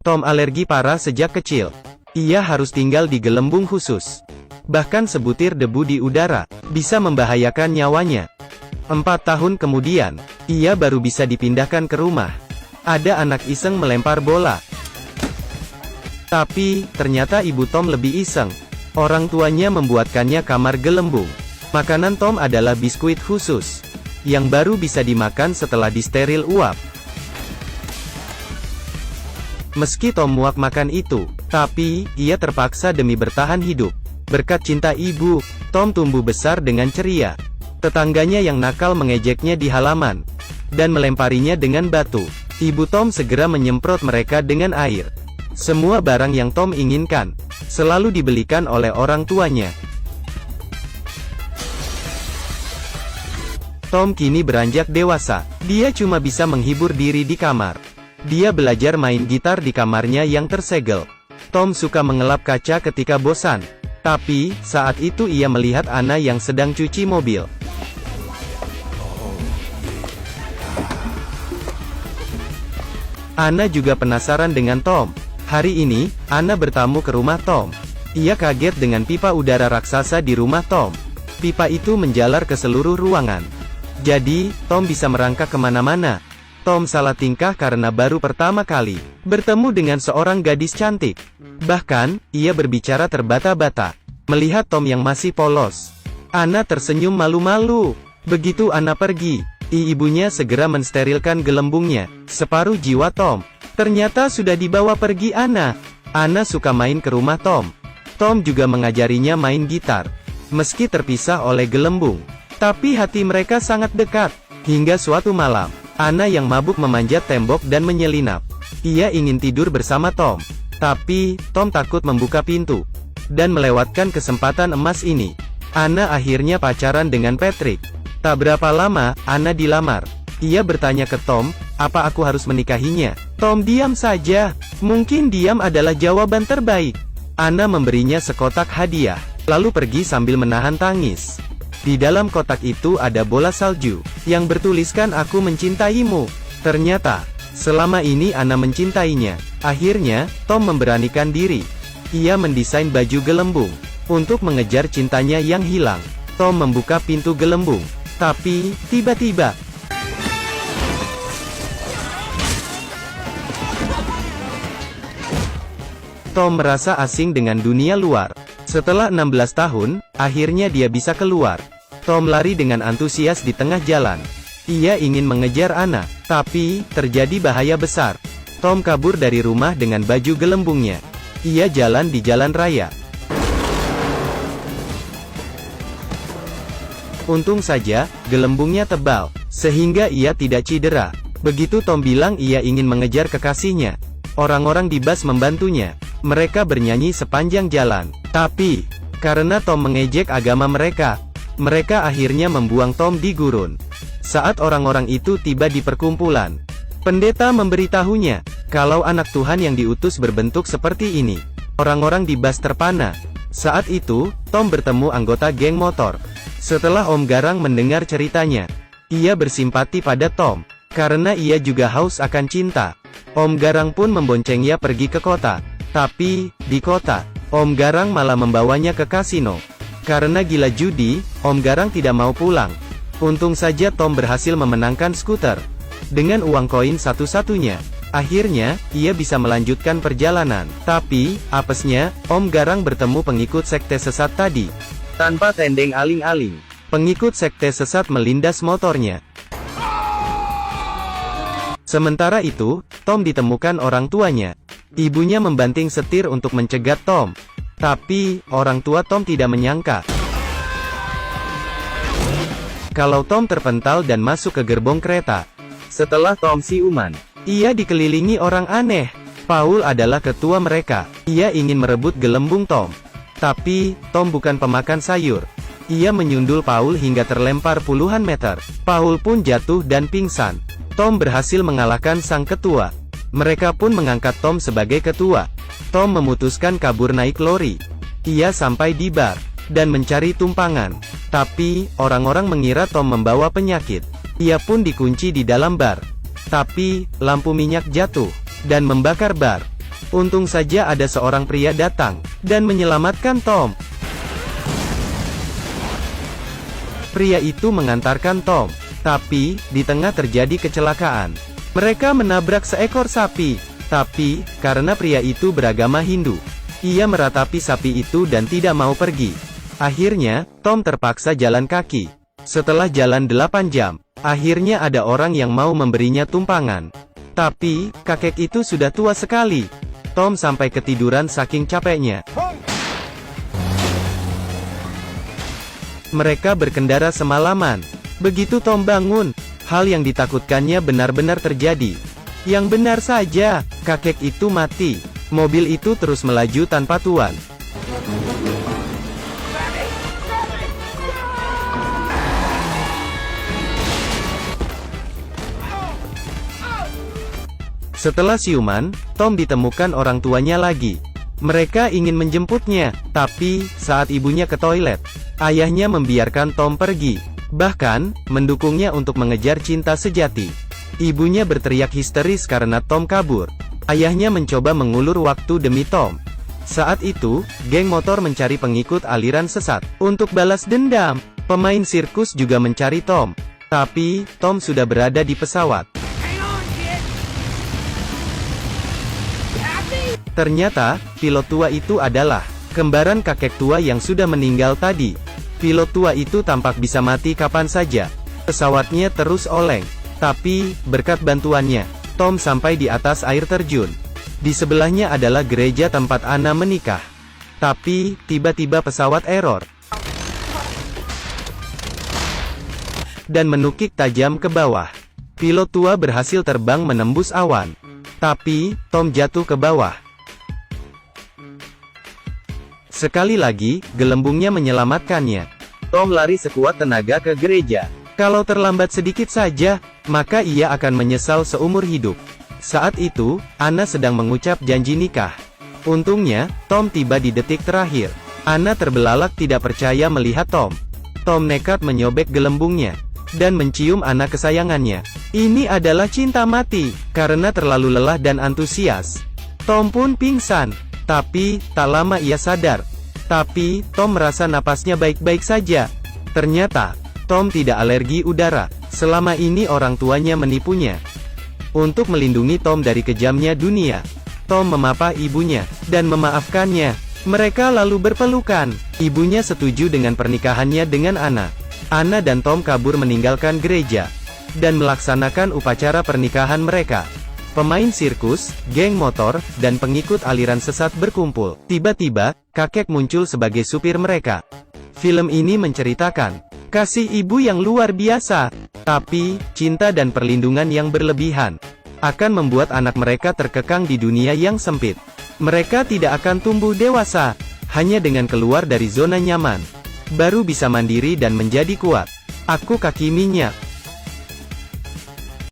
Tom alergi parah sejak kecil. Ia harus tinggal di gelembung khusus. Bahkan sebutir debu di udara bisa membahayakan nyawanya. 4 tahun kemudian, ia baru bisa dipindahkan ke rumah. Ada anak iseng melempar bola. Tapi, ternyata ibu Tom lebih iseng. Orang tuanya membuatkannya kamar gelembung. Makanan Tom adalah biskuit khusus, yang baru bisa dimakan setelah disteril uap. Meski Tom muak makan itu, tapi, ia terpaksa demi bertahan hidup. Berkat cinta ibu, Tom tumbuh besar dengan ceria. Tetangganya yang nakal mengejeknya di halaman, dan melemparinya dengan batu. Ibu Tom segera menyemprot mereka dengan air. Semua barang yang Tom inginkan, selalu dibelikan oleh orang tuanya. Tom kini beranjak dewasa. Dia cuma bisa menghibur diri di kamar. Dia belajar main gitar di kamarnya yang tersegel. Tom suka mengelap kaca ketika bosan. Tapi, saat itu ia melihat Anna yang sedang cuci mobil. Anna juga penasaran dengan Tom. Hari ini, Anna bertamu ke rumah Tom. Ia kaget dengan pipa udara raksasa di rumah Tom. Pipa itu menjalar ke seluruh ruangan. Jadi, Tom bisa merangkak kemana-mana. Tom salah tingkah karena baru pertama kali bertemu dengan seorang gadis cantik. Bahkan, ia berbicara terbata-bata. Melihat Tom yang masih polos, Anna tersenyum malu-malu. Begitu Anna pergi, ibunya segera mensterilkan gelembungnya. Separuh jiwa Tom ternyata sudah dibawa pergi Anna. Anna suka main ke rumah Tom. Tom juga mengajarinya main gitar. Meski terpisah oleh gelembung, tapi hati mereka sangat dekat. Hingga suatu malam, Anna yang mabuk memanjat tembok dan menyelinap. Ia ingin tidur bersama Tom. Tapi, Tom takut membuka pintu, dan melewatkan kesempatan emas ini. Anna akhirnya pacaran dengan Patrick. Tak berapa lama, Anna dilamar. Ia bertanya ke Tom, apa aku harus menikahinya? Tom diam saja. Mungkin diam adalah jawaban terbaik. Anna memberinya sekotak hadiah, lalu pergi sambil menahan tangis. Di dalam kotak itu ada bola salju, yang bertuliskan aku mencintaimu. Ternyata, selama ini Anna mencintainya. Akhirnya, Tom memberanikan diri. Ia mendesain baju gelembung, untuk mengejar cintanya yang hilang. Tom membuka pintu gelembung. Tapi, tiba-tiba, Tom merasa asing dengan dunia luar. Setelah 16 tahun, akhirnya dia bisa keluar. Tom lari dengan antusias di tengah jalan. Ia ingin mengejar Anna, tapi, terjadi bahaya besar. Tom kabur dari rumah dengan baju gelembungnya. Ia jalan di jalan raya. Untung saja, gelembungnya tebal, sehingga ia tidak cedera. Begitu Tom bilang ia ingin mengejar kekasihnya, orang-orang di bus membantunya. Mereka bernyanyi sepanjang jalan. Tapi, karena Tom mengejek agama mereka akhirnya membuang Tom di gurun. Saat orang-orang itu tiba di perkumpulan, pendeta memberitahunya, kalau anak Tuhan yang diutus berbentuk seperti ini. Orang-orang di bus terpana. Saat itu, Tom bertemu anggota geng motor. Setelah Om Garang mendengar ceritanya, ia bersimpati pada Tom, karena ia juga haus akan cinta. Om Garang pun memboncengnya pergi ke kota. Tapi, di kota, Om Garang malah membawanya ke kasino. Karena gila judi, Om Garang tidak mau pulang. Untung saja Tom berhasil memenangkan skuter. Dengan uang koin satu-satunya, akhirnya, ia bisa melanjutkan perjalanan. Tapi, apesnya, Om Garang bertemu pengikut sekte sesat tadi. Tanpa tendeng aling-aling, pengikut sekte sesat melindas motornya. Sementara itu, Tom ditemukan orang tuanya. Ibunya membanting setir untuk mencegat Tom. Tapi, orang tua Tom tidak menyangka kalau Tom terpental dan masuk ke gerbong kereta. Setelah Tom siuman, ia dikelilingi orang aneh. Paul adalah ketua mereka. Ia ingin merebut gelembung Tom. Tapi, Tom bukan pemakan sayur. Ia menyundul Paul hingga terlempar puluhan meter. Paul pun jatuh dan pingsan. Tom berhasil mengalahkan sang ketua. Mereka pun mengangkat Tom sebagai ketua. Tom memutuskan kabur naik lori. Ia sampai di bar, dan mencari tumpangan. Tapi, orang-orang mengira Tom membawa penyakit. Ia pun dikunci di dalam bar. Tapi, lampu minyak jatuh, dan membakar bar. Untung saja ada seorang pria datang, dan menyelamatkan Tom. Pria itu mengantarkan Tom. Tapi, di tengah terjadi kecelakaan. Mereka menabrak seekor sapi. Tapi, karena pria itu beragama Hindu, ia meratapi sapi itu dan tidak mau pergi. Akhirnya, Tom terpaksa jalan kaki. Setelah jalan 8 jam, akhirnya ada orang yang mau memberinya tumpangan. Tapi, kakek itu sudah tua sekali. Tom sampai ketiduran saking capeknya. Mereka berkendara semalaman. Begitu Tom bangun, hal yang ditakutkannya benar-benar terjadi. Yang benar saja, kakek itu mati. Mobil itu terus melaju tanpa tuan. Setelah siuman, Tom ditemukan orang tuanya lagi. Mereka ingin menjemputnya, tapi saat ibunya ke toilet, ayahnya membiarkan Tom pergi. Bahkan, mendukungnya untuk mengejar cinta sejati. Ibunya berteriak histeris karena Tom kabur. Ayahnya mencoba mengulur waktu demi Tom. Saat itu, geng motor mencari pengikut aliran sesat. Untuk balas dendam, pemain sirkus juga mencari Tom. Tapi, Tom sudah berada di pesawat. Ternyata, pilot tua itu adalah kembaran kakek tua yang sudah meninggal tadi. Pilot tua itu tampak bisa mati kapan saja. Pesawatnya terus oleng. Tapi, berkat bantuannya, Tom sampai di atas air terjun. Di sebelahnya adalah gereja tempat Anna menikah. Tapi, tiba-tiba pesawat error. Dan menukik tajam ke bawah. Pilot tua berhasil terbang menembus awan. Tapi, Tom jatuh ke bawah. Sekali lagi, gelembungnya menyelamatkannya. Tom lari sekuat tenaga ke gereja. Kalau terlambat sedikit saja, maka ia akan menyesal seumur hidup. Saat itu, Anna sedang mengucap janji nikah. Untungnya, Tom tiba di detik terakhir. Anna terbelalak tidak percaya melihat Tom. Tom nekat menyobek gelembungnya, dan mencium anak kesayangannya. Ini adalah cinta mati, karena terlalu lelah dan antusias. Tom pun pingsan. Tapi, tak lama ia sadar. Tapi, Tom merasa napasnya baik-baik saja. Ternyata, Tom tidak alergi udara. Selama ini orang tuanya menipunya. Untuk melindungi Tom dari kejamnya dunia, Tom memapah ibunya, dan memaafkannya. Mereka lalu berpelukan. Ibunya setuju dengan pernikahannya dengan Anna. Anna dan Tom kabur meninggalkan gereja, dan melaksanakan upacara pernikahan mereka. Pemain sirkus, geng motor, dan pengikut aliran sesat berkumpul. Tiba-tiba, kakek muncul sebagai supir mereka. Film ini menceritakan kasih ibu yang luar biasa, tapi cinta dan perlindungan yang berlebihan akan membuat anak mereka terkekang di dunia yang sempit. Mereka tidak akan tumbuh dewasa, hanya dengan keluar dari zona nyaman, baru bisa mandiri dan menjadi kuat. Aku Kaki Minyak.